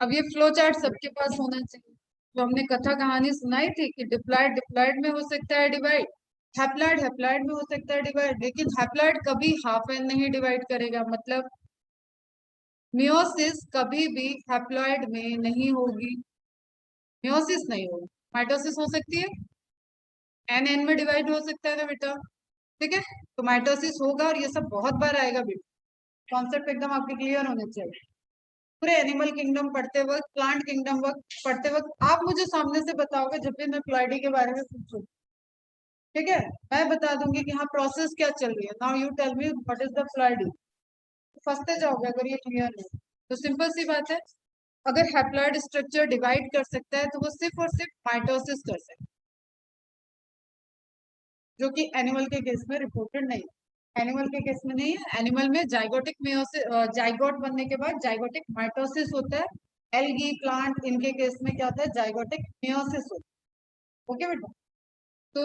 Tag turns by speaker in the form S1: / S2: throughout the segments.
S1: अब ये flow chart सबके पास होना चाहिए। जो हमने कथा कहानी सुनाई थी कि डिप्लॉयड डिप्लॉयड में हो सकता है डिवाइड, हैप्लॉयड हैप्लॉयड में हो सकता है डिवाइड, लेकिन हैप्लॉयड कभी हाफ एन नहीं डिवाइड करेगा। मतलब मियोसिस कभी भी हैप्लॉयड में नहीं होगी, मियोसिस नहीं होगी। माइटोसिस हो सकती है, एन एन में डिवाइड हो सकता है ना बेटा, ठीक है। तो माइटोसिस होगा और ये सब बहुत बार आएगा बेटा, कॉन्सेप्ट एकदम आपके क्लियर होने चाहिए। पूरे एनिमल किंगडम पढ़ते वक्त, प्लांट किंगडम वक्त पढ़ते वक्त आप मुझे सामने से बताओगे जब भी मैं फ्लाइडी के बारे में पूछूं, ठीक है। मैं बता दूंगी कि हाँ प्रोसेस क्या चल रही है, now you tell me what is the flighty. फंसते जाओगे अगर ये क्लियर नहीं। तो सिंपल सी बात है, अगर हैप्लॉइड स्ट्रक्चर डिवाइड कर सकता है तो वो सिर्फ और सिर्फ माइटोसिस कर सकता है, जो कि एनिमल के केस में रिपोर्टेड नहीं है। एनिमल के केस में नहीं है। एनिमल में जाइगोटिक मेयोसिस, जाइगोट बनने के बाद जाइगोटिक माइटोसिस होता है। एल्गी प्लांट इनके केस में क्या होता है, जाइगोटिक मेयोसिस होता है। ओके बेटा। तो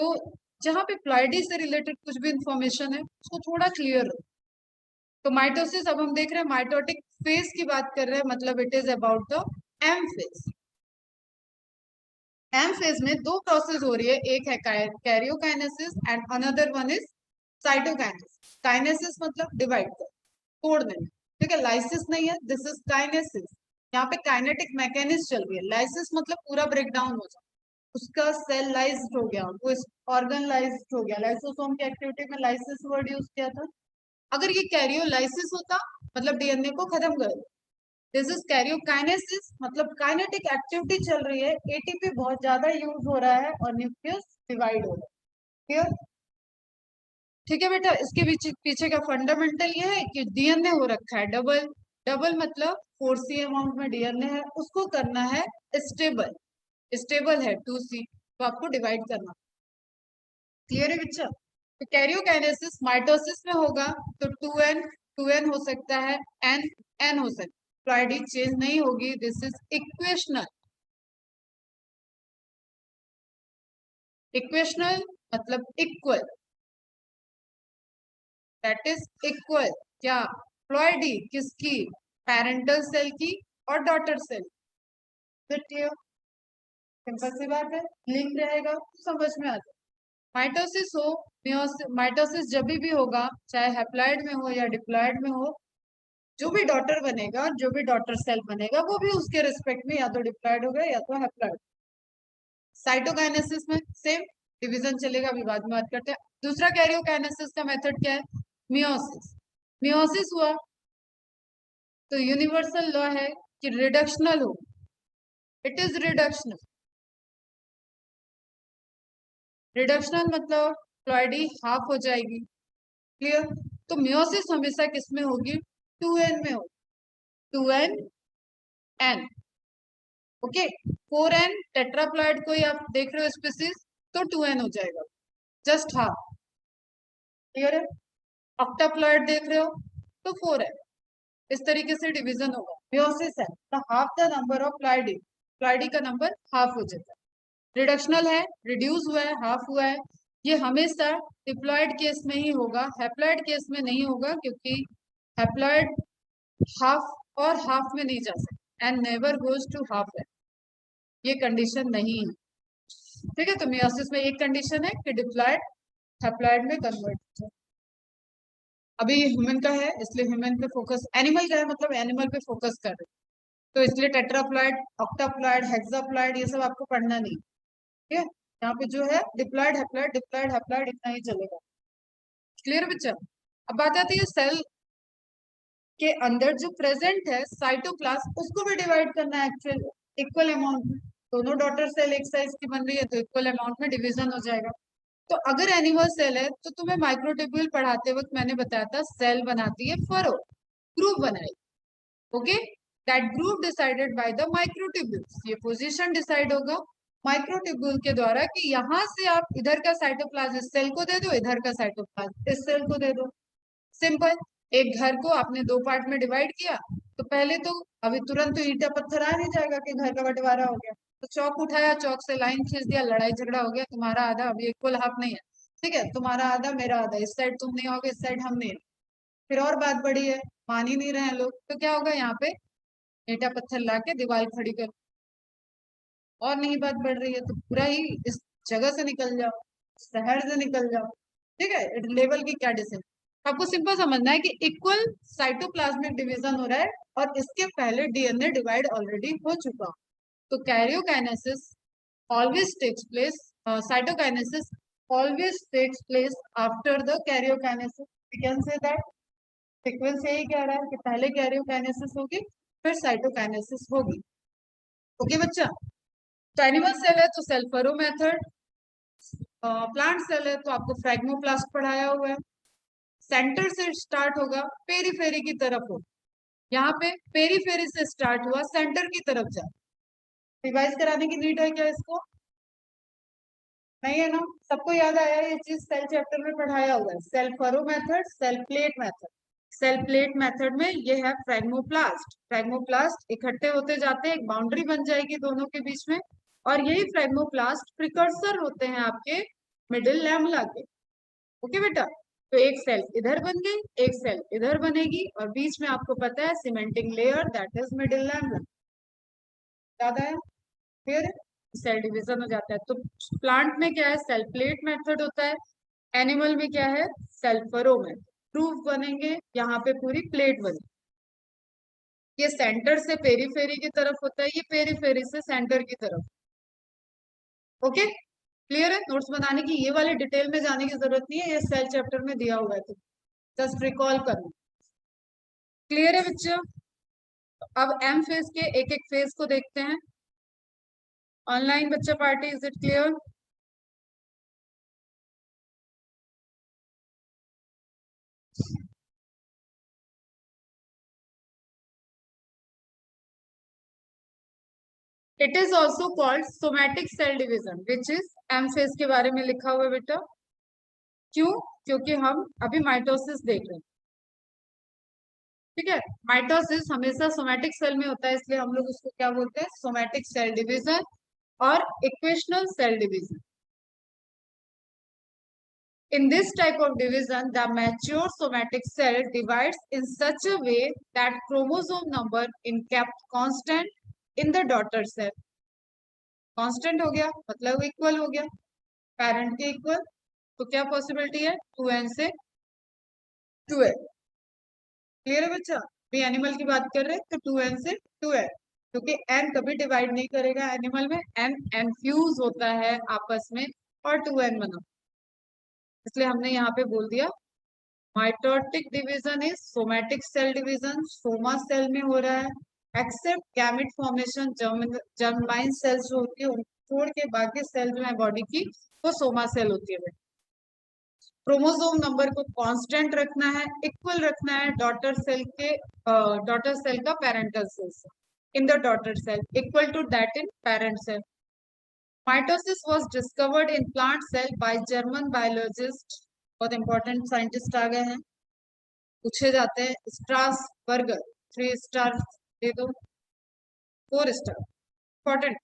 S1: जहाँ पे प्लाइडी से रिलेटेड कुछ भी इंफॉर्मेशन है उसको थोड़ा क्लियर हो। तो माइटोसिस अब हम देख रहे हैं माइटोटिक फेज की बात कर रहे हैं, मतलब it is about the M phase. M phase में दो प्रोसेस हो रही है, एक है karyokinesis and another one is cytokinesis. Kinesis मतलब डिवाइड कर, तोड़ देना, ठीक है। लाइसिस नहीं है, दिस इज काइनेसिस। यहाँ पे काइनेटिक मैकेनिज्म चल रही है। लाइसिस मतलब पूरा ब्रेक डाउन हो जाए, उसका सेल लाइज्ड हो गया, वो ऑर्गनलाइज्ड हो गया। लाइसोसोम की एक्टिविटी में लाइसिस वर्ड यूज किया था। अगर ये कैरियोलाइसिस होता मतलब डीएनए को खत्म कर, दिस इज कैरियोकाइनेसिस मतलब काइनेटिक एक्टिविटी चल रही है, एटीपी बहुत ज्यादा यूज हो रहा है और न्यूक्लियस डिवाइड हो रहा है। क्लियर, ठीक है बेटा। इसके पीछे पीछे का फंडामेंटल ये है कि डीएनए हो रखा है डबल। डबल मतलब 4C अमाउंट में डीएनए है, उसको करना है स्टेबल। स्टेबल है 2C, तो आपको डिवाइड करना। क्लियर है बच्चा। तो कैरियोकाइनेसिस माइटोसिस में होगा तो 2n हो सकता है, n हो सकता है। फ्लाइडी चेंज नहीं होगी, दिस इज इक्वेशनल। इक्वेशनल मतलब इक्वल, दैट इज इक्वल। क्या, फ्लॉइडी किसकी, पेरेंटल सेल की और डॉटर सेल। सिंपल सी बात है, लिंक रहेगा तो समझ में आ जाए। माइटोसिस हो, माइटोसिस जब भी होगा चाहे हैप्लॉइड में हो या डिप्लॉइड में हो, जो भी डॉटर बनेगा, जो भी डॉटर सेल बनेगा वो भी उसके रिस्पेक्ट में या तो डिप्लॉइड होगा या तो हैप्लॉइड। साइटोकाइनेसिस में सेम डिवीजन चलेगा, अभी बाद में बात करते हैं। दूसरा कैरियोकाइनेसिस का मेथड क्या है, मियोसिस। मियोसिस हुआ तो यूनिवर्सल लॉ है कि रिडक्शनल हो, इट इज रिडक्शनल। रिडक्शनल मतलब फ्लॉइडी हाफ हो जाएगी। क्लियर। तो मियोसिस हमेशा किस में होगी, 2n में होगी, 2n n। Okay, 4n tetraploid कोई आप देख रहे हो स्पीसीज तो 2n हो जाएगा, जस्ट हाफ। क्लियर है। ऑक्टाप्लॉइड देख रहे हो तो 4n। इस तरीके से डिवीजन होगा। मियोसिस है तो हाफ द नंबर ऑफ प्लाइडी, प्लाइडी का नंबर हाफ हो जाता है। रिडक्शनल है, रिड्यूस हुआ है, हाफ हुआ है। ये हमेशा डिप्लॉइड केस में ही होगा, हैप्लॉइड केस में नहीं होगा, क्योंकि हैप्लॉइड हाफ और हाफ में नहीं जा सकता and never goes to half है, ये कंडीशन नहीं है। ठीक है। तो मियोसिस में एक कंडीशन है कि डिप्लॉइड हैप्लॉइड में कन्वर्ट हो। अभी ह्यूमन का है इसलिए ह्यूमन पे फोकस, एनिमल का है मतलब एनिमल पे फोकस कर रहे हैं, तो इसलिए टेट्राप्लॉइड, ऑक्टाप्लॉइड, हेक्साप्लॉइड ये सब आपको पढ़ना नहीं। ठीक है। यहाँ पे जो है डिप्लॉइड हैप्लॉइड, डिप्लॉइड हैप्लॉइड इतना ही चलेगा। क्लियर बच्चा। अब बात आती है सेल के अंदर जो प्रेजेंट है साइटोप्लाज्म, उसको भी डिवाइड करना है एक्चुअल इक्वल अमाउंट में। दोनों डॉटर सेल एक साइज की बन रही है तो इक्वल अमाउंट में डिवीजन हो जाएगा। तो अगर एनिमल सेल है तो तुम्हें माइक्रोट्यूब्यूल पढ़ाते वक्त मैंने बताया था सेल बनाती है फरो, ग्रुप बनाई। Okay, that group decided by the microtubules, ये पोजीशन डिसाइड होगा माइक्रोट्यूब्यूल के द्वारा कि यहाँ से आप इधर का साइटोप्लाज्म इस सेल को दे दो, इधर का साइटोप्लाज्म इस सेल को दे दो। सिंपल। एक घर को आपने दो पार्ट में डिवाइड किया तो पहले तो अभी तुरंत तो ईंटा पत्थर आ नहीं जाएगा कि घर का बंटवारा हो गया, तो चौक उठाया, चौक से लाइन खींच दिया, लड़ाई झगड़ा हो गया, तुम्हारा आधा, अभी इक्वल हाफ नहीं है, ठीक है, तुम्हारा आधा मेरा आधा, इस साइड तुम नहीं होगे इस साइड हम नहीं। फिर और बात बड़ी है, मान ही नहीं रहे हैं लोग, तो क्या होगा यहाँ पे ईंटा पत्थर लाके दीवार खड़ी कर, और नहीं बात बढ़ रही है तो पूरा ही इस जगह से निकल जाओ, शहर से निकल जाओ। ठीक है, लेवल की क्या डिसेंस, आपको सिंपल समझना है कि इक्वल साइटोप्लाज्मिक डिवीजन हो रहा है और इसके पहले डीएनए डिवाइड ऑलरेडी हो चुका। तो karyokinesis always takes place, cytokinesis always takes place after the karyokinesis. We can say that sequence यही कह रहा है कि पहले कैरियोकाइनेसिस होगी फिर साइटोकाइनेसिस होगी। ओके बच्चा, तो एनिमल सेल है तो cell furrow method, plant cell है तो आपको फ्रैग्मोप्लास्ट पढ़ाया हुआ है। सेंटर से स्टार्ट होगा, पेरीफेरी की तरफ हो, यहाँ पे पेरीफेरी से स्टार्ट हुआ, सेंटर की तरफ जा। रिवाइज कराने की नीड है क्या इसको? नहीं है ना, सबको याद आया ये चीज, सेल चैप्टर में पढ़ाया हुआ है। Cell furrow method, cell plate method. Cell plate method में ये है फ्रैग्मोप्लास्ट, फ्रैग्मोप्लास्ट इकट्ठे होते जाते हैं, एक बाउंड्री बन जाएगी दोनों के बीच में, और यही फ्रैग्मोप्लास्ट प्रिकर्सर होते हैं आपके मिडिल लैमेला के। ओके बेटा, तो एक सेल इधर बन गई, एक सेल इधर बनेगी, और बीच में आपको पता है cementing layer, that is middle lamella. याद आया? फिर सेल डिवीजन हो जाता है। तो प्लांट में क्या है, सेल प्लेट मेथड होता है, एनिमल में क्या है, सेल फरो मेथड। प्रूफ बनेंगे, यहाँ पे पूरी प्लेट बनेगी, ये सेंटर से पेरीफेरी की तरफ होता है, ये पेरीफेरी से सेंटर की तरफ। ओके, क्लियर है? नोट्स बनाने की ये वाले डिटेल में जाने की जरूरत नहीं है, ये सेल चैप्टर में दिया हुआ है, तो जस्ट रिकॉल करना। क्लियर है बच्चों? अब एम फेज के एक एक फेज को देखते हैं। ऑनलाइन बच्चा party, is it clear? It is also called somatic cell division, which is M phase के बारे में लिखा हुआ है बेटा। क्यों? क्योंकि हम अभी माइटोसिस देख रहे हैं। ठीक है, माइटोसिस हमेशा सोमैटिक सेल में होता है, इसलिए हम लोग उसको क्या बोलते हैं, सोमैटिक सेल डिवीजन और equational cell division. In this type of division, the mature somatic cell divides in such a way that chromosome number is kept constant in the daughter cell. Constant हो गया मतलब equal हो गया, parent के equal, तो क्या possibility है, 2n से 2n। क्लियर है बच्चा? भी एनिमल की बात कर रहे हैं तो 2n से 2n, क्योंकि n कभी डिवाइड नहीं करेगा एनिमल में, n एनफ्यूज होता है आपस में और 2n बना, इसलिए हमने यहाँ पे बोल दिया mitotic division is somatic cell division, soma cell में हो रहा है, except gamete formation, germline cells जो होती है उनको छोड़ के बाकी सेल जो है बॉडी की वो सोमा सेल होती है। क्रोमोसोम नंबर को कांस्टेंट रखना है, इक्वल रखना है डॉटर सेल के, डॉटर सेल का पेरेंटल सेल से, in the daughter cell equal to that in parent cell. Mitosis was discovered in plant cell by German biologist, बहुत इंपॉर्टेंट साइंटिस्ट आ गए हैं, पूछे जाते हैं। स्ट्रासबर्गर, 3 स्टार दे दो, 4 star, important.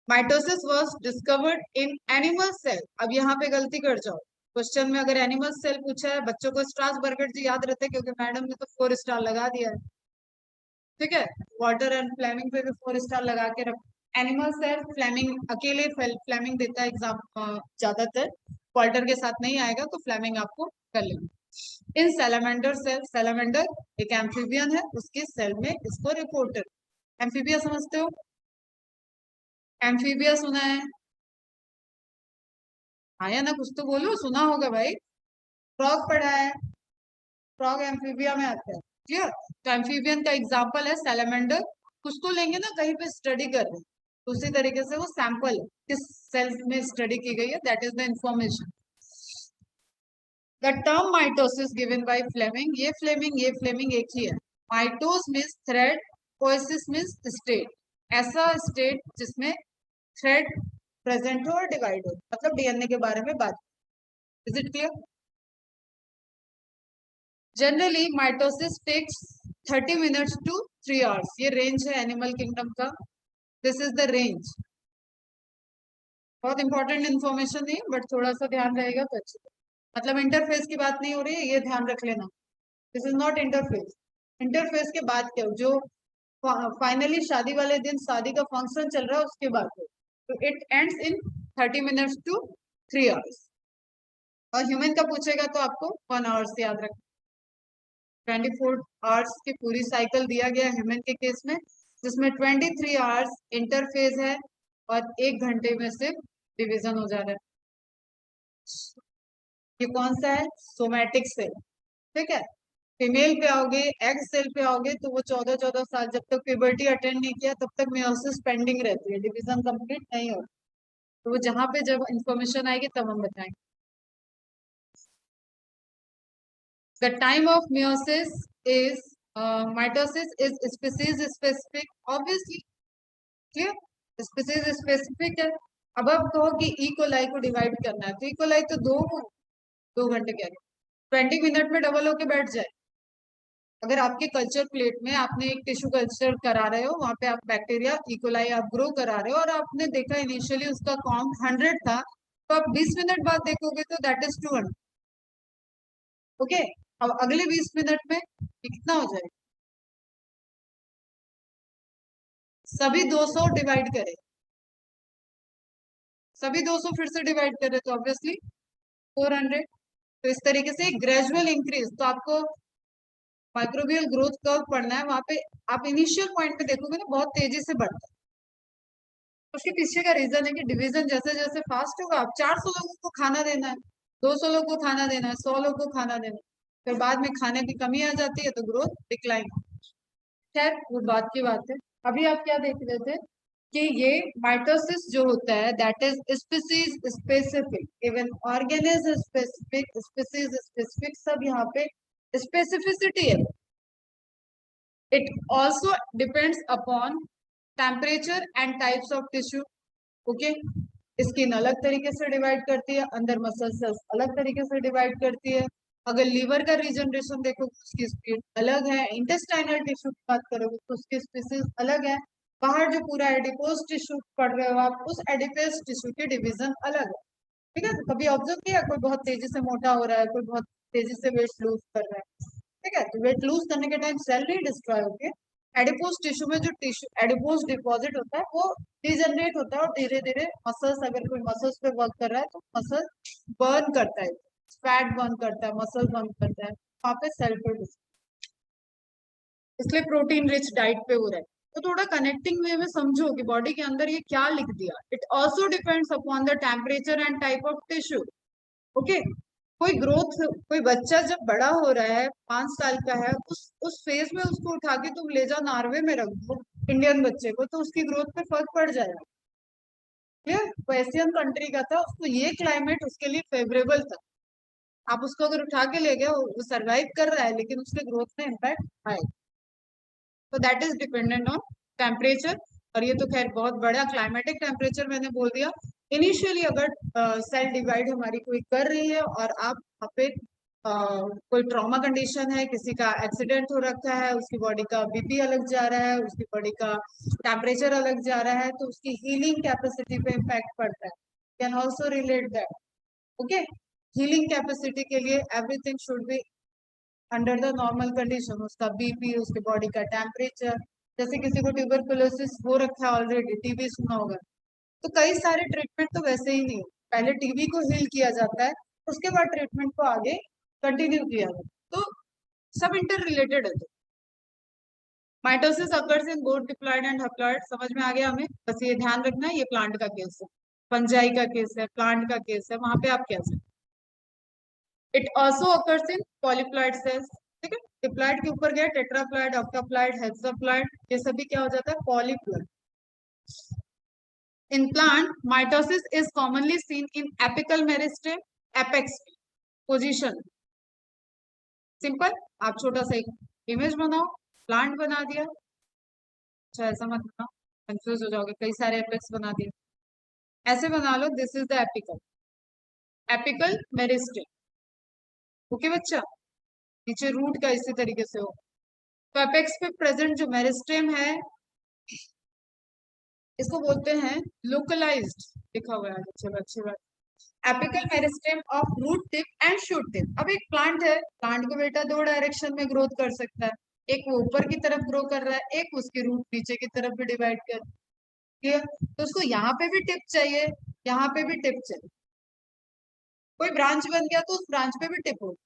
S1: Mitosis was discovered in animal cell. अब यहाँ पे गलती कर जाओ, क्वेश्चन में अगर एनिमल सेल पूछा है, बच्चों को स्ट्रासबर्गर जी याद रहते हैं क्योंकि मैडम ने तो 4 स्टार लगा दिया है। ठीक है, वाटर एंड फ्लेमिंग पे भी 4 स्टार लगा के रखो। एनिमल सेल फ्लेमिंग अकेले फ्लेमिंग देता है एग्जाम ज्यादातर, वाल्टर के साथ नहीं आएगा तो फ्लेमिंग आपको कर लेंगे। इन सैलामेंडर सेल, सैलामेंडर एक एम्फीबियन है, उसके सेल में इसको रिपोर्टर, एम्फीबिया समझते हो, एम्फीबिया सुना है? हाँ या ना, कुछ तो बोलो, सुना होगा भाई। फ्रॉग पढ़ा है, फ्रॉग एम्फीबिया में आता है, क्लियर? तो एम्फीबियन का एग्जाम्पल है सैलामेंडर, कुछ तो लेंगे ना, कहीं पे स्टडी कर रहे हैं तो उसी तरीके से वो सैंपल किस सेल्स में स्टडी की गई है, that is the information. The term mitosis given by Fleming, ये फ्लेमिंग एक ही है। Mitos means thread, poesis means state, ऐसा स्टेट जिसमें थ्रेड प्रेजेंट हो और डिवाइड हो, मतलब डीएनए के बारे में बात। Is it clear? Generally mitosis takes 30 minutes to 3 hours, ये रेंज है एनिमल किंगडम का, दिस इज द रेंज। बहुत इंपॉर्टेंट इन्फॉर्मेशन नहीं, बट थोड़ा सा ध्यान रहेगा तो अच्छा, मतलब इंटरफेस की बात नहीं हो रही है, ये ध्यान रख लेना, this is not interface. Interface के बाद क्या जो फाइनली शादी वाले दिन शादी का फंक्शन चल रहा है उसके बाद तो it ends in 30 minutes to 3 hours. और ह्यूमन का पूछेगा तो आपको 1 आवर्स याद रखना। 24 आवर्स की पूरी साइकिल दिया गया ह्यूमन के केस में, जिसमें 23 आवर्स इंटरफेज है और 1 घंटे में सिर्फ डिवीजन हो जा रहा है। ये कौन सा है? Somatic cell. ठीक है, फीमेल पे आओगे, एग सेल पे आओगे तो वो 14-14 साल जब तक प्यूबर्टी अटेंड नहीं किया तब तक मेयोसिस पेंडिंग रहती है, डिवीजन कंप्लीट नहीं होता। तो वो जहां पे जब इंफॉर्मेशन आएगी तब हम बताएंगे। The time of meiosis is mitosis is species specific obviously, clear? Species specific है। अब आप कहो कि ई कोलाई को डिवाइड करना है तो ई कोलाई तो 2 घंटे क्या 20 मिनट में डबल होके बैठ जाए। अगर आपके कल्चर प्लेट में आपने एक टिश्यू कल्चर करा रहे हो, वहां पे आप बैक्टीरिया इकोलाई आप ग्रो करा रहे हो और आपने देखा इनिशियली उसका काउंट 100 था, तो आप 20 मिनट बाद देखोगे तो दैट इज 200। ओके, अब अगले 20 मिनट में कितना हो जाएगा? सभी 200 डिवाइड करें, सभी 200 फिर से डिवाइड करें तो ऑब्वियसली 400। तो इस तरीके से ग्रेजुअल इंक्रीज। तो आपको माइक्रोबियल ग्रोथ कर्व पढ़ना है, वहां पे आप इनिशियल पॉइंट पे देखोगे ना बहुत तेजी से बढ़ता है। उसके पीछे का रीजन है कि डिवीजन जैसे जैसे फास्ट होगा, आप 400 लोगों को खाना देना है, 200 लोगों को खाना देना है, 100 लोगों को खाना देना है, फिर बाद में खाने की कमी आ जाती है तो ग्रोथ डिक्लाइन। खैर वो बात की बात है। अभी आप क्या देख रहे थे कि ये माइटोसिस जो होता है that is species specific, even organism specific, species specific, सब यहाँ पे स्पेसिफिसिटी है। It also depends upon temperature and types of tissue. Okay, skin अलग तरीके से डिवाइड करती है, अंदर मसल सेल्स अलग तरीके से डिवाइड करती है। अगर लीवर का रीजनरेशन देखो उसकी स्पीड अलग है, इंटेस्टाइनल टिश्यू की बात करोगे तो उसकी स्पीसीज अलग है। बाहर जो पूरा एडिपोज टिश्यू पढ़ रहे हो आप, उस एडिपोज टिश्यू के डिवीजन अलग है। ठीक है, तो कभी ऑब्जर्व किया कोई बहुत तेजी से मोटा हो रहा है, कोई बहुत तेजी से वेट लूज कर रहा है। ठीक है, तो वेट लूज करने के टाइम सेल नहीं डिस्ट्रॉय होते, एडिपोज टिश्यू में जो टिश्यू एडिपोज डिपॉजिट होता है वो डिजनरेट होता है और धीरे धीरे मसल्स, अगर कोई मसल्स पे वर्क कर रहा है तो मसल बर्न करता है, फैट बर्न करता है, मसल बर्न करता है, वहां पे सेल पे इसलिए प्रोटीन रिच डाइट पे हो रहा है। तो थोड़ा कनेक्टिंग वे में समझो कि बॉडी के अंदर ये क्या लिख दिया। It also depends upon the temperature and type of tissue. Okay, कोई ग्रोथ, कोई बच्चा जब बड़ा हो रहा है 5 साल का है, उस फेज में उसको उठा के तुम ले जाओ नॉर्वे में रख दो इंडियन बच्चे को तो उसकी ग्रोथ पे फर्क पड़ जाएगा। क्लियर? एशियन कंट्री का था, उसको ये क्लाइमेट उसके लिए फेवरेबल था, आप उसको अगर उठा के ले गए वो सर्वाइव कर रहा है लेकिन उसके ग्रोथ में इम्पैक्ट आएगा। तो that is dependent on temperature. और ये तो खैर बहुत बड़ा क्लाइमेटिक टेम्परेचर मैंने बोल दिया। इनिशियली अगर सेल डिवाइड हमारी कोई कर रही है और आप वहाँ पे कोई ट्रॉमा कंडीशन है, किसी का एक्सीडेंट हो रखा है, उसकी बॉडी का बीपी अलग जा रहा है, उसकी बॉडी का टेम्परेचर अलग जा रहा है, तो उसकी हीलिंग कैपेसिटी पे इम्पैक्ट पड़ता है। Can also relate that. Okay, healing capacity के लिए everything should be under the normal condition, उसका बीपी, उसके बॉडी का टेम्परेचर। जैसे किसी को ट्यूबरकुलोसिस हो रखा है ऑलरेडी, टीबी सुना होगा, तो कई सारे ट्रीटमेंट तो वैसे ही नहीं, पहले टीबी को हील किया जाता है उसके बाद ट्रीटमेंट को आगे कंटिन्यू किया जाता है। तो सब इंटर रिलेटेड है। तो mitosis occurs in both diploid and haploid, समझ में आ गया हमें? बस ये ध्यान रखना है, ये प्लांट का केस है, फंजाई का केस है, प्लांट का केस है, वहां पे आप कैसे। It also occurs in polyploid cells. ठीक है, डिप्लॉयड के ऊपर गया, टेट्राप्लॉयड, ऑक्टाप्लॉयड, हेक्साप्लॉयड, ये सभी क्या हो जाता है? पॉलीप्लॉयड। In plant, mitosis is commonly seen in apical meristem, apex position. Simple, आप छोटा सा एक इमेज बनाओ, प्लांट बना दिया, अच्छा ऐसा मत बनाओ, कंफ्यूज हो जाओगे, कई सारे एपेक्स बना दिए, ऐसे बना लो, this is the apical, apical meristem. Okay बच्चा, नीचे रूट का इसी तरीके से हो। तो एपेक्स पे प्रेजेंट जो मेरिस्टेम है इसको बोलते हैं लोकलाइज्ड, लिखा हुआ है, चलो अच्छी बात। Apical meristem of root tip and shoot tip. अब एक प्लांट है, प्लांट को बेटा 2 डायरेक्शन में ग्रोथ कर सकता है, एक वो ऊपर की तरफ ग्रो कर रहा है, एक उसकी रूट नीचे की तरफ भी डिवाइड कर, क्लियर। तो उसको यहाँ पे भी टिप चाहिए, यहाँ पे भी टिप चाहिए। कोई ब्रांच बन गया तो उस ब्रांच पे भी टिप होगी,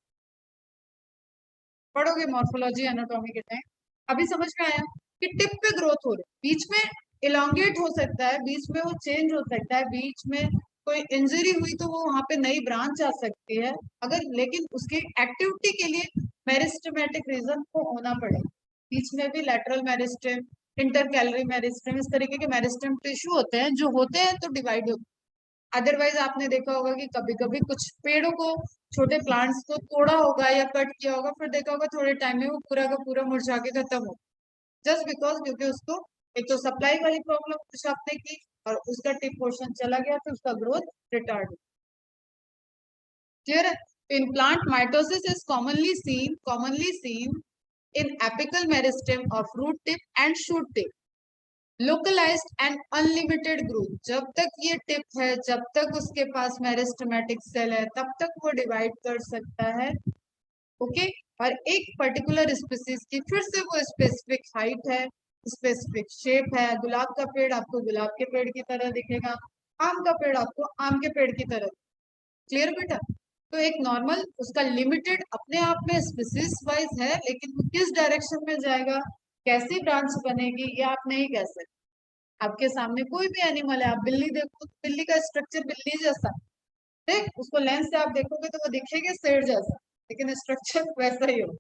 S1: पढ़ोगे मॉर्फोलॉजी एनाटॉमी के टाइम। अभी समझ में आया कि टिप पे ग्रोथ हो रही है, बीच में इलांगेट हो सकता है, बीच में वो चेंज हो सकता है, बीच में कोई इंजरी हुई तो वो वहां पे नई ब्रांच आ सकती है अगर, लेकिन उसकी एक्टिविटी के लिए मेरिस्टेमेटिक रीजन को होना पड़ेगा। बीच में भी लैटरल मेरिस्टेम, इंटरकैलरी मेरिस्टेम, इस तरीके के मेरिस्टेम टिश्यू होते हैं, जो होते हैं तो डिवाइड होते हैं। अदरवाइज आपने देखा होगा कि कभी कभी कुछ पेड़ों को, छोटे प्लांट्स को तोड़ा होगा या कट किया होगा, फिर देखा होगा थोड़े टाइम में वो पूरा का पूरा मुरझा के खत्म हो, जस्ट बिकॉज क्योंकि उसको एक तो सप्लाई वाली प्रॉब्लम कुछ आपने की और उसका टिप पोर्शन चला गया तो उसका ग्रोथ रिटार्ड। क्लियर है? In plant mitosis is commonly seen in apical meristem of root tip and shoot tip. Localized and unlimited growth. जब तक ये टिप है, जब तक उसके पास मेरिस्टेमेटिक सेल है, तब तक वो डिवाइड कर सकता है। ओके, और एक पर्टिकुलर स्पीसीज की फिर से वो स्पेसिफिक हाइट है, स्पेसिफिक शेप है। गुलाब का पेड़ आपको गुलाब के पेड़ की तरह दिखेगा, आम का पेड़ आपको आम के पेड़ की तरह। क्लियर बेटा? तो एक नॉर्मल उसका लिमिटेड अपने आप में स्पीसीज वाइज है, लेकिन वो किस डायरेक्शन में जाएगा, कैसी ब्रांच बनेगी, ये आप नहीं कह सकते। आपके सामने कोई भी एनिमल है, आप बिल्ली देखो तो बिल्ली का स्ट्रक्चर बिल्ली जैसा, ठीक, उसको लेंस से आप देखोगे तो वो दिखेगा शेर जैसा, लेकिन स्ट्रक्चर वैसा ही हो।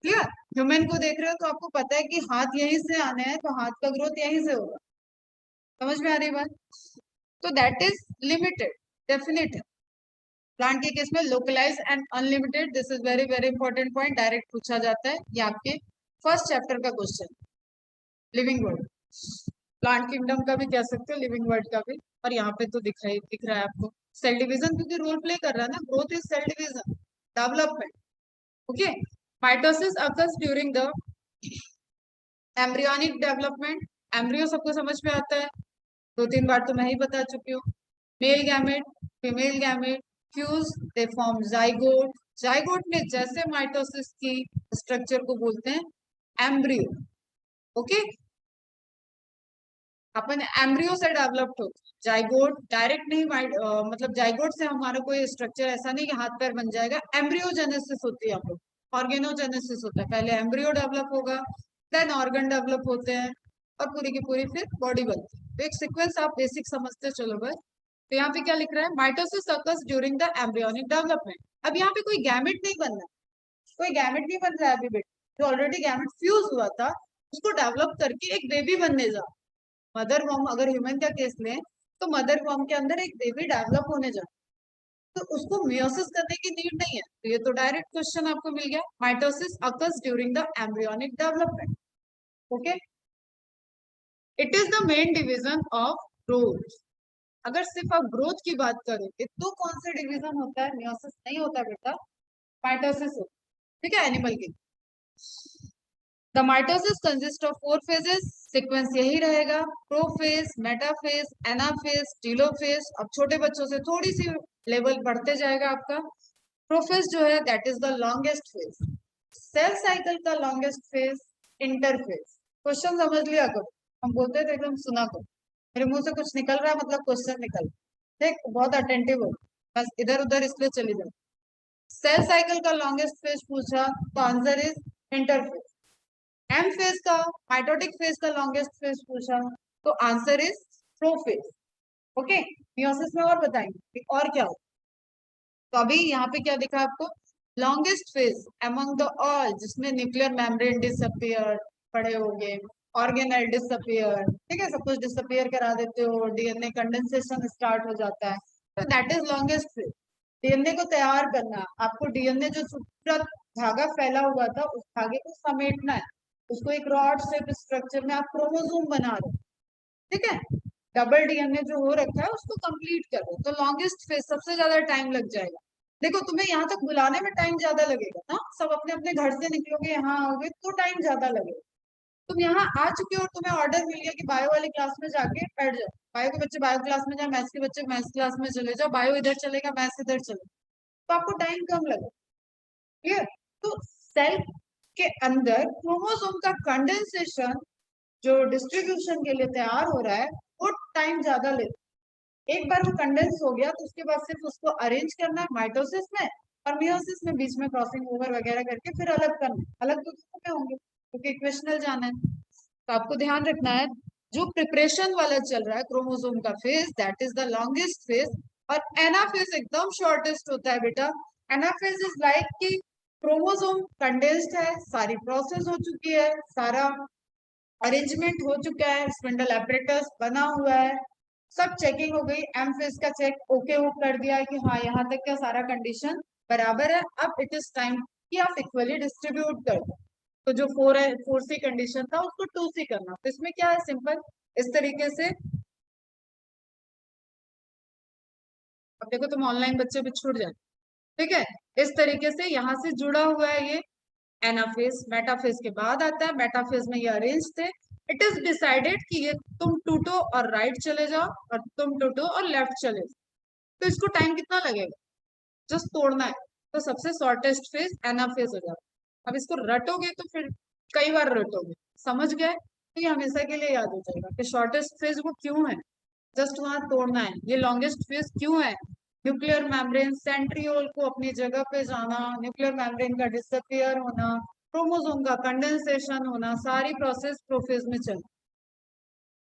S1: क्लियर? ह्यूमन को देख रहे हो तो आपको पता है कि हाथ यहीं से आने हैं तो हाथ का ग्रोथ यहीं से होगा। समझ में आ रही बात? तो दैट इज लिमिटेड, डेफिनेट है। प्लांट के केस में localise and unlimited, this is very very important point, direct पूछा जाता है, ये आपके फर्स्ट चैप्टर का question. Living word, plant kingdom का भी कह सकते हो, लिविंग वर्ड का भी। और यहाँ पे तो दिख रहा है आपको सेल डिवीजन, क्योंकि रोल प्ले कर रहा है ना, growth is cell division, development. Okay, mitosis occurs during the embryonic development. Embryo सबको समझ में आता है, 2-3 बार तो मैं ही बता चुकी हूँ। Male gamete, female gamete fuse, they form zygote. Zygote में जैसे माइटोसिस की स्ट्रक्चर को बोलते हैं एम्ब्रियो। ओके, अपन एम्ब्रियो से डेवलप्ड होते हैं, जाइगोट डायरेक्ट नहीं, मतलब जाइगोट से हमारा कोई स्ट्रक्चर ऐसा नहीं कि हाथ पैर बन जाएगा। एम्ब्रियोजेनेसिस होती है, हम लोग ऑर्गेनोजेनेसिस होता है, पहले एम्ब्रियो डेवलप होगा, देन ऑर्गन डेवलप होते हैं, और पूरी की पूरी फिर बॉडी बनती है। तो एक सीक्वेंस आप बेसिक समझते चलो बस। तो यहाँ पे क्या लिख रहा है, mitosis occurs during the embryonic development. अब यहाँ पे कोई गैमेट नहीं बनना, कोई गैमेट नहीं बन रहा है अभी बेटा, जो ऑलरेडी गैमेट फ्यूज हुआ था उसको डेवलप करके एक बेबी बनने जा, मदर वॉर्म, अगर ह्यूमन का केस लें तो मदर वॉर्म के अंदर एक बेबी डेवलप होने जा, तो उसको मियोसिस करने की नीड नहीं है। तो ये तो डायरेक्ट क्वेश्चन आपको मिल गया, mitosis occurs during the embryonic development. Okay, it is the main division of growth. अगर सिर्फ आप ग्रोथ की बात करोगे तो कौन सा डिवीजन होता है, मियोसिस नहीं होता बेटा, माइटोसिस होता है। ठीक है, एनिमल की। The mitosis consist of 4 phases, sequence यही रहेगा, प्रोफेज, मेटाफेज, एनाफेज, टीलोफेज। अब छोटे बच्चों से थोड़ी सी लेवल बढ़ते जाएगा आपका। प्रोफेज जो है that is the longest phase, cell cycle का लॉन्गेस्ट फेज इंटरफेज। क्वेश्चन समझ लिया करो, हम बोलते थे एकदम सुना करो, मेरे मुंह से कुछ निकल रहा है मतलब क्वेश्चन निकल, ठीक, बहुत अटेंटिव हो, बस इधर उधर इसलिए चली जाओ। सेल साइकिल का लॉन्गेस्ट फेज पूछा तो answer is interphase. M phase का, माइटोटिक फेज का लॉन्गेस्ट फेज पूछा तो answer is prophase. Okay, meiosis में और बताएंगे कि और क्या हो। तो अभी यहाँ पे क्या दिखा आपको, longest phase among the all, जिसमें न्यूक्लियर मेम्ब्रेन डिसअपियर पड़े होंगे, ऑर्गेनेल डिसअपियर, ठीक है, सब कुछ डिसअपियर करा देते हो, डीएनए कंडेंसेशन स्टार्ट हो जाता है, तो that is longest phase. DNA को तैयार करना, आपको डीएनए जो पूरा धागा फैला हुआ था उस धागे को समेटना है, उसको एक रॉड शेप स्ट्रक्चर में आप क्रोमोसोम बना रहे हो, ठीक है, डबल डीएनए जो हो रखा है उसको कंप्लीट करो, तो लॉन्गेस्ट फेज सबसे ज्यादा टाइम लग जाएगा। देखो तुम्हें यहाँ तक बुलाने में टाइम ज्यादा लगेगा ना, सब अपने अपने घर से निकलोगे यहाँ आओगे तो टाइम ज्यादा लगेगा। तुम यहाँ आ चुके हो और तुम्हें ऑर्डर मिल गया कि बायो वाली क्लास में जाके बैठ जाओ, बायो के बच्चे बायो क्लास में जाए, मैथ्स के बच्चे मैथ्स क्लास में चले जाओ, बायो इधर चलेगा मैथ्स इधर चलेगा, तो आपको टाइम कम लगेगा। क्लियर? तो सेल के अंदर क्रोमोसोम का कंडेंसेशन जो डिस्ट्रीब्यूशन के लिए तैयार हो रहा है वो टाइम ज्यादा लेता है। एक बार वो कंडेंस हो गया तो उसके बाद सिर्फ उसको अरेंज करना है माइटोसिस में और मियोसिस में बीच में क्रॉसिंग ओवर वगैरह करके फिर अलग करना, अलग तो किसमें होंगे क्योंकि इक्वेशनल जाना है। तो आपको ध्यान रखना है जो प्रिपरेशन वाला चल रहा है क्रोमोसोम का phase that is the longest phase और एनाफेज एकदम शॉर्टेस्ट होता है बेटा। एनाफेज इज लाइक कि क्रोमोसोम कंडेंस्ड है, सारी प्रोसेस हो चुकी है, सारा अरेंजमेंट हो चुका है, स्पिंडल एपरेटस बना हुआ है, सब चेकिंग हो गई, एम फेज का चेक ओके हो कर दिया है कि हाँ यहाँ तक का सारा कंडीशन बराबर है। अब इट इज टाइम कि आप इक्वली डिस्ट्रीब्यूट कर दो। तो जो 4C कंडीशन था उसको 2C करना। तो इसमें क्या है, सिंपल इस तरीके से। अब देखो तुम ऑनलाइन बच्चे भी छूट जाए, ठीक है। इस तरीके से यहाँ से जुड़ा हुआ है ये एनाफेज। मेटाफेज के बाद आता है, मेटाफेज में ये अरेंज थे। इट इज डिसाइडेड कि ये तुम टूटो और राइट चले जाओ और तुम टूटो और लेफ्ट चले जाओ। तो इसको टाइम कितना लगेगा, जस्ट तोड़ना है। तो सबसे शॉर्टेस्ट फेज एनाफेज हो जाता है। अब इसको रटोगे तो फिर कई बार रटोगे, समझ गए तो ये हमेशा के लिए याद हो जाएगा कि शॉर्टेस्ट फेज वो क्यों है, जस्ट वहां तोड़ना है। ये लॉन्गेस्ट फेज क्यों है, न्यूक्लियर मेम्ब्रेन सेंट्रियोल को अपनी जगह पे जाना, न्यूक्लियर मेम्ब्रेन का डिसअपियर होना, क्रोमोसोम का कंडेंसेशन होना, सारी प्रोसेस प्रोफेज में चल।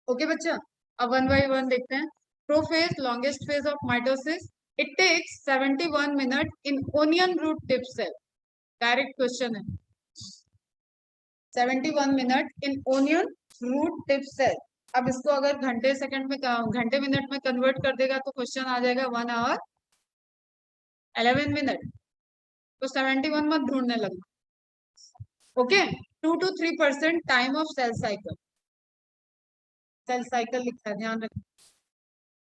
S1: ओके बच्चा, अब वन बाई वन देखते हैं। Prophase longest phase of mitosis, it takes 71 minute in onion root tip cell. Direct question है, 71 minute in onion root tip cell. अब इसको अगर घंटे सेकंड में घंटे मिनट में कन्वर्ट कर देगा तो क्वेश्चन आ जाएगा 1 आवर 11 मिनट। तो 71 मत ढूंढने लगना। Okay, 2 to 3% time of cell cycle, cell cycle लिखा है, ध्यान रखना।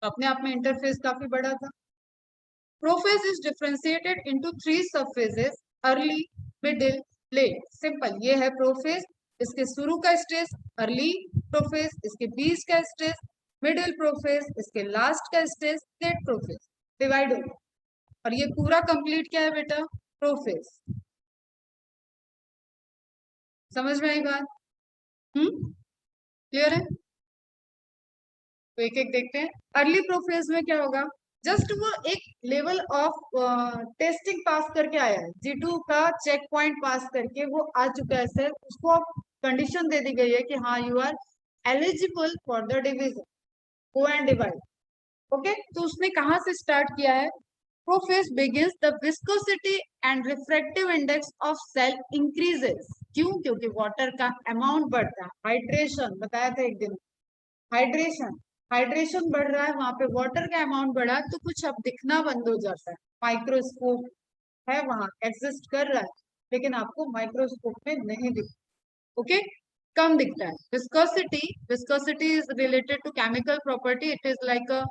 S1: तो अपने आप में इंटरफेस काफी बड़ा था। Prophase is differentiated into 3 sub phases, early, middle, late. Simple, ये है प्रोफेज। इसके शुरू का स्टेज अर्ली प्रोफेज, इसके बीच का स्टेज मिडिल प्रोफेज, इसके लास्ट का स्टेज लेट प्रोफेज। डिवाइड हो, और ये पूरा कंप्लीट क्या है बेटा, प्रोफेज। समझ में आई बात? क्लियर है? तो एक एक देखते हैं। अर्ली प्रोफेज में क्या होगा, जस्ट वो एक लेवल ऑफ टेस्टिंग पास करके आया है, G2 का चेक पॉइंट पास करके वो आ चुका है सर। उसको कंडीशन दे दी गई है कि हाँ you are eligible for the division, go and divide. Okay, तो उसने कहाँ से स्टार्ट किया है, prophase begins the viscosity and refractive index of cell increases. क्यों? क्योंकि वाटर का अमाउंट बढ़ता है, हाइड्रेशन बताया था एक दिन, हाइड्रेशन, हाइड्रेशन बढ़ रहा है, वहां पे वाटर का अमाउंट बढ़ा तो कुछ अब दिखना बंद हो जाता है। माइक्रोस्कोप है वहां, एग्जिस्ट कर रहा है, लेकिन आपको माइक्रोस्कोप में नहीं दिखता। ओके, कम दिखता है। Viscosity, viscosity is related to chemical property, it is like a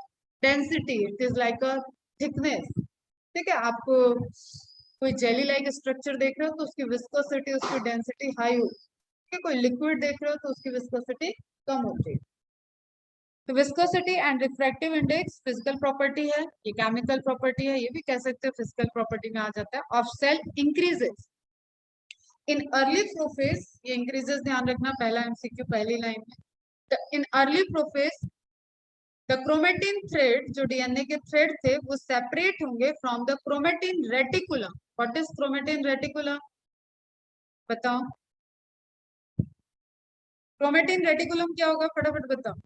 S1: density, it is like a thickness. ठीक है, आप कोई जेली लाइक स्ट्रक्चर देख रहे हो तो उसकी विस्कोसिटी, उसकी डेंसिटी हाई होती है। कोई लिक्विड देख रहे हो तो उसकी विस्कोसिटी कम होती है। तो viscosity and refractive index physical property है, ये केमिकल प्रॉपर्टी है, ये भी कह सकते हैं फिजिकल प्रॉपर्टी में आ जाता है। Of cell increases in early prophase, ये इंक्रीजेस ध्यान रखना, पहला एमसीक्यू पहली लाइन में। In early prophase the chromatin thread, जो डीएनए के थ्रेड थे वो सेपरेट होंगे from the chromatin reticulum. What is chromatin reticulum, बताओ? क्रोमेटिन रेटिकुलम क्या होगा, फटाफट बताओ।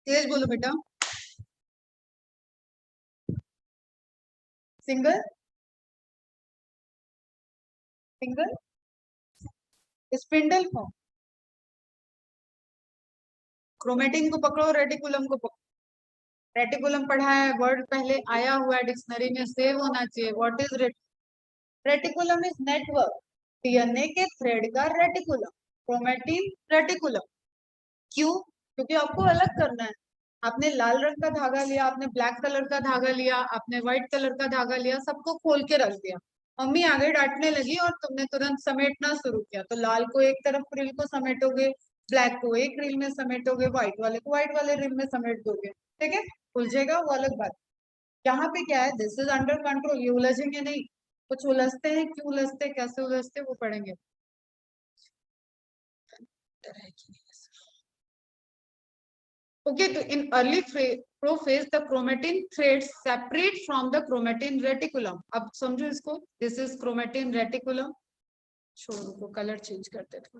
S1: तेज बोलो बेटा। Single, single spindle form. Chromatin को पकड़ो, रेटिकुलम को पकड़ो। रेटिकुलम पढ़ा है, वर्ड पहले आया हुआ है, डिक्शनरी में सेव होना चाहिए। What is reticulum? Is network, DNA के थ्रेड का रेटिकुलम, क्रोमेटिन रेटिकुलम। क्यों? क्योंकि आपको अलग करना है। आपने लाल रंग का धागा लिया, आपने ब्लैक कलर का धागा लिया, आपने व्हाइट कलर का धागा लिया, सबको खोल के रख दिया। मम्मी आगे डांटने लगी और तुमने तुरंत समेटना शुरू किया, तो लाल को एक तरफ, फ्रिल को समेटोगे, ब्लैक को एक रील में समेटोगे, व्हाइट वाले को व्हाइट वाले रील में समेट दोगे, ठीक है, उलझेगा वो अलग बात। यहाँ पे क्या है, दिस इज अंडर कंट्रोल, ये उलझेंगे नहीं। कुछ उलझते हैं, क्यों उलझते हैं, कैसे उलझते हैं, वो पढ़ेंगे। Okay, तो in early prophase the chromatin threads separate from the chromatin reticulum. अब समझो इसको, this is chromatin reticulum. छोड़ो को कलर चेंज करते थे।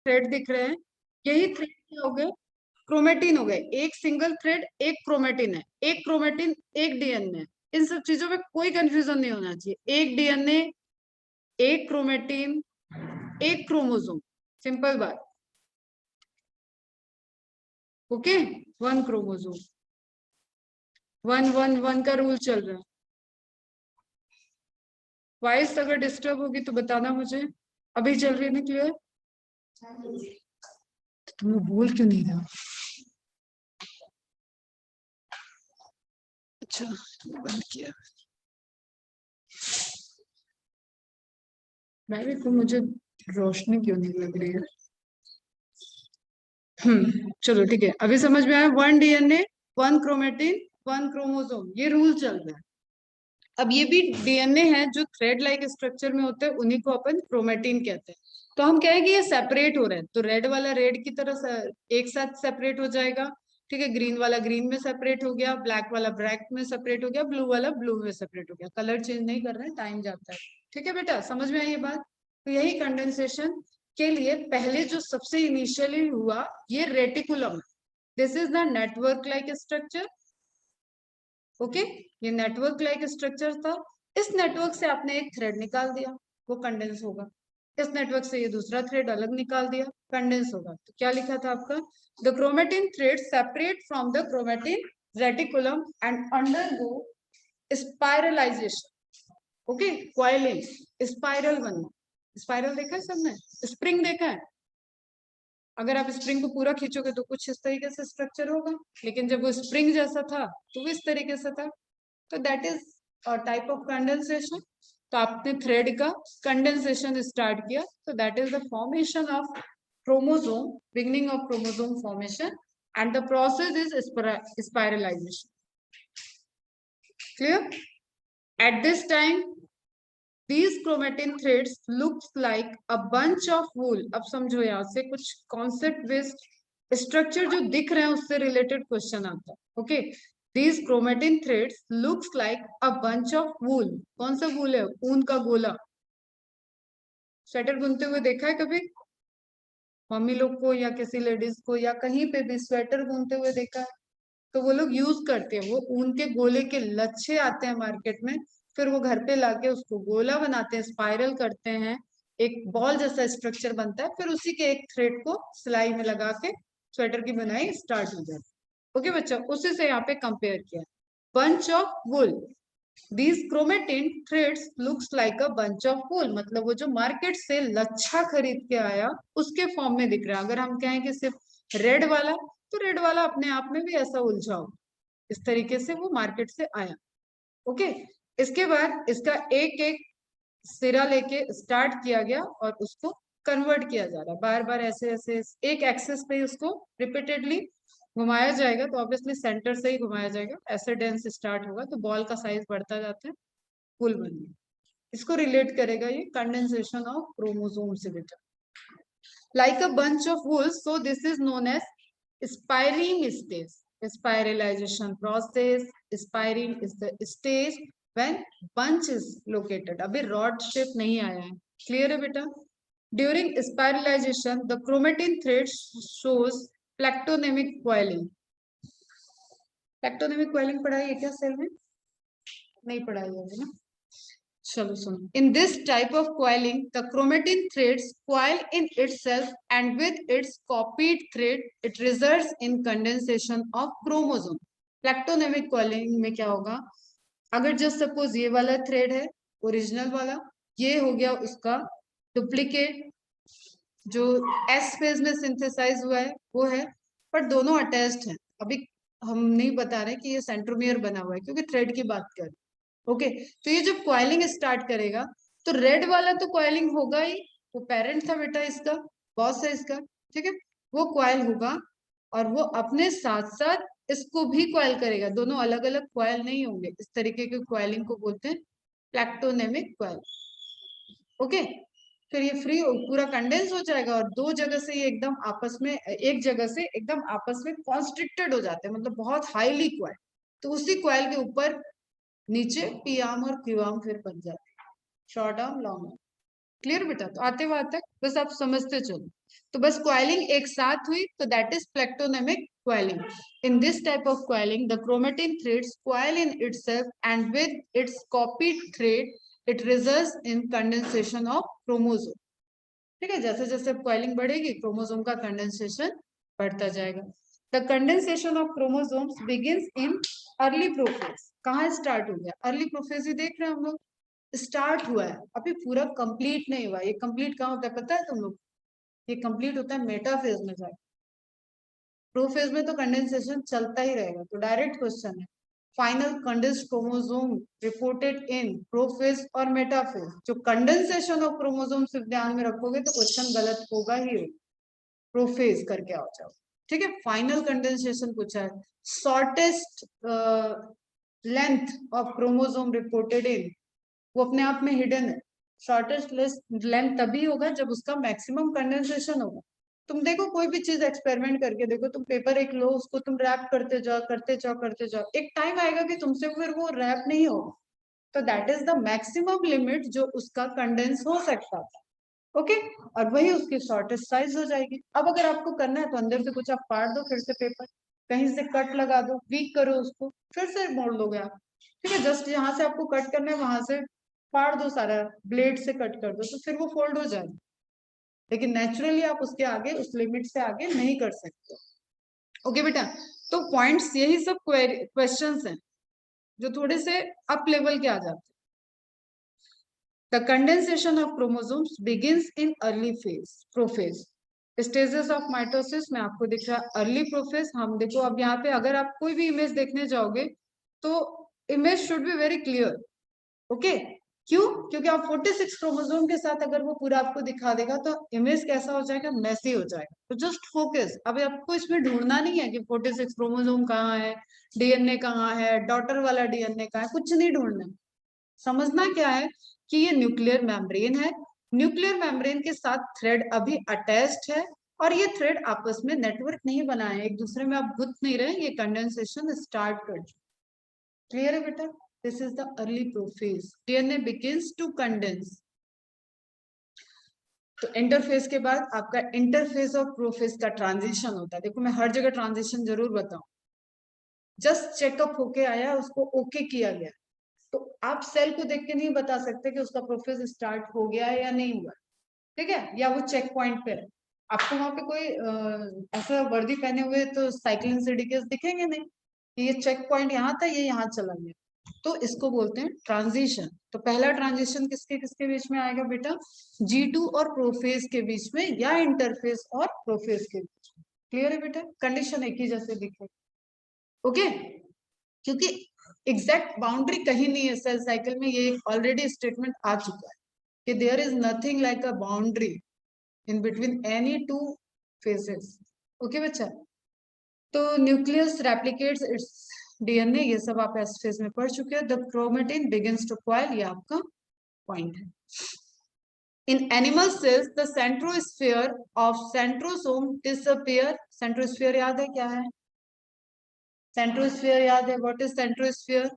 S1: थ्रेड दिख रहे हैं, यही थ्रेड क्या हो गए, क्रोमेटिन हो गए। एक सिंगल थ्रेड, एक क्रोमेटिन है, एक क्रोमेटिन एक डीएनए है। इन सब चीजों में कोई कंफ्यूजन नहीं होना चाहिए। एक डीएनए, एक क्रोमेटिन, एक क्रोमोसोम, सिंपल बात। Okay, one chromosome, one one one का रूल चल रहा है। वॉइस अगर डिस्टर्ब होगी तो बताना मुझे। अभी चल रही है ना क्लियर? तुम बोल क्यों नहीं रहा? अच्छा, बंद किया। मैं भी, मुझे रोशनी क्यों नहीं लग रही है? चलो ठीक है, अभी समझ में आया। One DNA, one chromatin, one chromosome, ये रूल चल रहा है। अब ये भी डीएनए है जो थ्रेड लाइक स्ट्रक्चर में होते हैं, उन्हीं को अपन क्रोमेटिन कहते हैं। तो हम कहेंगे ये सेपरेट हो रहे हैं, तो रेड वाला रेड की तरह एक साथ सेपरेट हो जाएगा, ठीक है, ग्रीन वाला ग्रीन में सेपरेट हो गया, ब्लैक वाला ब्लैक में सेपरेट हो गया, ब्लू वाला ब्लू में सेपरेट हो गया। कलर चेंज नहीं कर रहे हैं, टाइम जाता है। ठीक है बेटा, समझ में आई ये बात? तो यही कंडेंसेशन के लिए पहले जो सबसे इनिशियली हुआ, ये reticulum, this is the network like structure. Okay, ये नेटवर्क लाइक स्ट्रक्चर था। इस नेटवर्क से आपने एक थ्रेड निकाल दिया, वो कंडेंस होगा। इस नेटवर्क से ये दूसरा थ्रेड अलग निकाल दिया, कंडेंस होगा। तो क्या लिखा था आपका, the chromatin thread separate from the chromatin reticulum and undergo spiralization. Okay, coiling, spiral बनना। स्पाइरल देखा है सबने? स्प्रिंग देखा है? अगर आप स्प्रिंग को पूरा खींचोगे तो कुछ इस तरीके से स्ट्रक्चर होगा, लेकिन जब वो स्प्रिंग जैसा था तो वो इस तरीके से था। तो that is type of condensation. तो आपने थ्रेड का कंडेंसेशन स्टार्ट किया, तो that is the formation of chromosome, beginning of chromosome formation, and the process is spiralization. Clear? At this time these chromatin threads looks like a bunch of wool. अब समझो, यहाँ से कुछ concept based structure जो दिख रहे हैं उससे रिलेटेड क्वेश्चन आता है। Okay, these chromatin threads looks like a bunch of wool. कौन सा वूल है? ऊन का गोला। स्वेटर बुनते हुए देखा है कभी मम्मी लोग को, या किसी लेडीज को, या कहीं पे भी स्वेटर बुनते हुए देखा है? तो वो लोग यूज करते हैं, वो ऊन के गोले के लच्छे आते हैं मार्केट में, फिर वो घर पे लाके उसको गोला बनाते हैं, स्पाइरल करते हैं, एक बॉल जैसा स्ट्रक्चर बनता है, फिर उसी के एक थ्रेड को सिलाई में लगा के स्वेटर की बुनाई स्टार्ट हो जाती है। ओके बच्चा, उसी से यहाँ पे कंपेयर किया। Bunch of wool, these chromatin threads looks like a bunch of wool, मतलब वो जो मार्केट से लच्छा खरीद के आया उसके फॉर्म में दिख रहा है। अगर हम कहें कि सिर्फ रेड वाला, तो रेड वाला अपने आप में भी ऐसा उलझा हो, इस तरीके से वो मार्केट से आया। ओके, इसके बाद इसका एक एक सिरा लेके स्टार्ट किया गया और उसको कन्वर्ट किया जा रहा है, बार बार ऐसे ऐसे एक एक्सेस पे उसको रिपीटेडली घुमाया जाएगा। तो ऑब्वियसली सेंटर से ही घुमाया जाएगा, ऐसे डेंस स्टार्ट होगा तो बॉल का साइज बढ़ता जाता है, फुल बन गया। इसको रिलेट करेगा ये कंडेंसेशन ऑफ क्रोमोसोम से बेटा। Like a bunch of wool, so this is known as spiring stage, spiralization process. Spiring is the stage when bunch is located. अभी rod shape नहीं आया है, clear है बेटा? During spiralization, the chromatin thread shows प्लेक्टोनेमिक coiling. प्लेक्टोनेमिक coiling पढ़ाई है क्या cell में? नहीं पढ़ाई है ना? चलो सुनो, in this type of coiling the chromatin threads coil in itself and with its copied thread it results in condensation of chromosome. प्लेक्टोनेमिक coiling में क्या होगा, अगर जस्ट सपोज ये वाला थ्रेड है ओरिजिनल वाला, ये हो गया उसका डुप्लीकेट जो एस फेज में सिंथेसाइज हुआ है वो है, पर दोनों अटैच्ड हैं। अभी हम नहीं बता रहे कि ये सेंट्रोमियर बना हुआ है, क्योंकि थ्रेड की बात कर रहे हैं। ओके, तो ये जब क्वाइलिंग स्टार्ट करेगा तो रेड वाला तो क्वाइलिंग होगा ही, वो पेरेंट था बेटा इसका, बॉस है इसका, ठीक है, वो क्वाइल होगा और वो अपने साथ साथ इसको भी क्वाइल करेगा। दोनों अलग अलग क्वाइल नहीं होंगे, इस तरीके के क्वाइलिंग को बोलते हैं प्लैक्टोनेमिक क्वाइल। ओके, फिर ये फ्री पूरा कंडेंस हो जाएगा और दो जगह से ये एकदम आपस में, एक जगह से एकदम आपस में कॉन्स्ट्रिक्टेड हो जाते हैं, मतलब बहुत हाईली क्वाइल। तो उसी क्वाइल के ऊपर नीचे पी आर्म और क्यू आर्म फिर बन जाते हैं, short arm long arm. Clear बेटा? तो आते हुए तक बस आप समझते चलो। तो बस क्वाइलिंग एक साथ हुई तो that is plectonemic coiling. In this type of coiling the chromatin threads coil in itself and with its copied thread it results in condensation of chromosome. ठीक है, जैसे जैसे क्वाइलिंग बढ़ेगी क्रोमोसोम का कंडेंसेशन बढ़ता जाएगा। The condensation of chromosomes begins in early prophase. कहाँ start हो गया? अर्ली प्रोफेज ही देख रहे हैं हम लोग, स्टार्ट हुआ है, अभी पूरा कंप्लीट नहीं हुआ। ये कंप्लीट कहाँ होता है पता है तुम लोग? ये कंप्लीट होता है मेटाफेज में जाकर। प्रोफेज में तो कंडेंसेशन चलता ही रहेगा। तो डायरेक्ट क्वेश्चन है, final condensed chromosome reported in prophase और मेटाफेज। जो कंडेंसेशन ऑफ क्रोमोसोम सिर्फ ध्यान में रखोगे तो क्वेश्चन गलत होगा ही होगा। प्रोफेज करके आओ जाओ, ठीक है। फाइनल कंडेंसेशन पूछा है, shortest length of chromosome reported in, वो अपने आप में हिडन है। शॉर्टेस्ट लेंथ तभी होगा जब उसका मैक्सिमम कंडेंसेशन होगा। तुम देखो कोई भी चीज एक्सपेरिमेंट करके देखो, तुम पेपर एक लो, उसको तुम रैप करते जाओ करते जाओ करते जाओ, एक टाइम आएगा कि तुमसे फिर वो रैप नहीं होगा। तो that is the maximum limit जो उसका कंडेंस हो सकता था। ओके, और वही उसकी शॉर्टेस्ट साइज हो जाएगी। अब अगर आपको करना है तो अंदर से कुछ आप फाड़ दो, फिर से पेपर कहीं से कट लगा दो, वीक करो उसको, फिर से मोड़ लोगे आप। ठीक है, जस्ट यहाँ से आपको कट करना है वहां से फाड़ दो, सारा ब्लेड से कट कर दो, तो फिर वो फोल्ड हो जाएगा। लेकिन नेचुरली आप उसके आगे, उस लिमिट से आगे नहीं कर सकते। ओके बेटा, तो पॉइंट्स यही सब क्वेश्चंस हैं जो थोड़े से अप लेवल के आ जाते हैं। The condensation of chromosomes begins in early phase, prophase. Stages of mitosis में आपको दिख रहा है early prophase। हम देखो अब यहाँ पे अगर आप कोई भी इमेज देखने जाओगे तो image should be very clear. Okay, क्यों? क्योंकि आप 46 क्रोमोसोम के साथ अगर वो पूरा आपको दिखा देगा तो इमेज कैसा हो जाएगा? मैसी हो जाएगा। तो जस्ट फोकस, अभी आपको इसमें ढूंढना नहीं है कि 46 क्रोमोसोम कहाँ है, डीएनए कहाँ है, डॉटर वाला डीएनए कहाँ है, कुछ नहीं ढूंढना। समझना क्या है कि ये न्यूक्लियर मेम्ब्रेन है, न्यूक्लियर मेम्ब्रेन के साथ थ्रेड अभी अटैच्ड है और ये थ्रेड आपस में नेटवर्क नहीं बनाए, एक दूसरे में आप गुथ नहीं रहे, ये कंडेंसेशन स्टार्ट कर। क्लियर है बेटा? This is the early prophase, DNA begins to condense. तो इंटरफेज के बाद आपका इंटरफेज और प्रोफेज का ट्रांजिशन होता है। देखो मैं हर जगह ट्रांजिशन जरूर बताऊं, जस्ट चेकअप होके आया, उसको ओके किया गया, तो आप सेल को देख के नहीं बता सकते कि उसका प्रोसेस स्टार्ट हो गया है या नहीं हुआ, ठीक है, या वो चेक पॉइंट पे है। आपको वहां पे कोई ऐसा वर्दी पहने हुए तो साइक्लिन सिडिकेस दिखेंगे नहीं, ये चेक पॉइंट यहाँ था, ये यहाँ चला गया। तो इसको बोलते हैं ट्रांजिशन। तो पहला ट्रांजिशन किसके किसके बीच में आएगा बेटा? G2 और प्रोफेज के बीच में, या इंटरफेज और प्रोफेज के बीच में। क्लियर है बेटा? कंडीशन एक ही जैसे दिखे। ओके, क्योंकि एग्जैक्ट बाउंड्री कहीं नहीं है सेल साइकिल में, ये ऑलरेडी स्टेटमेंट आ चुका है कि there is nothing like a boundary in between any two phases. Okay बच्चा, तो न्यूक्लियस रेप्लिकेट्स इट्स डीएनए, ये सब आप एस फेज में पढ़ चुके हैं। The chromatin begins to coil, ये आपका पॉइंट है। In animal cells the centrosphere of centrosome disappear. Centrosphere याद है क्या है? सेंट्रोस्फीयर याद है? What is centrosphere?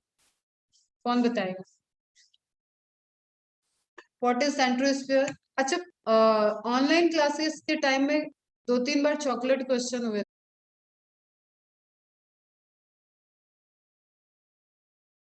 S1: कौन बताएगा? What is centrosphere? अच्छा, ऑनलाइन क्लासेस के टाइम में 2-3 बार चॉकलेट क्वेश्चन हुए।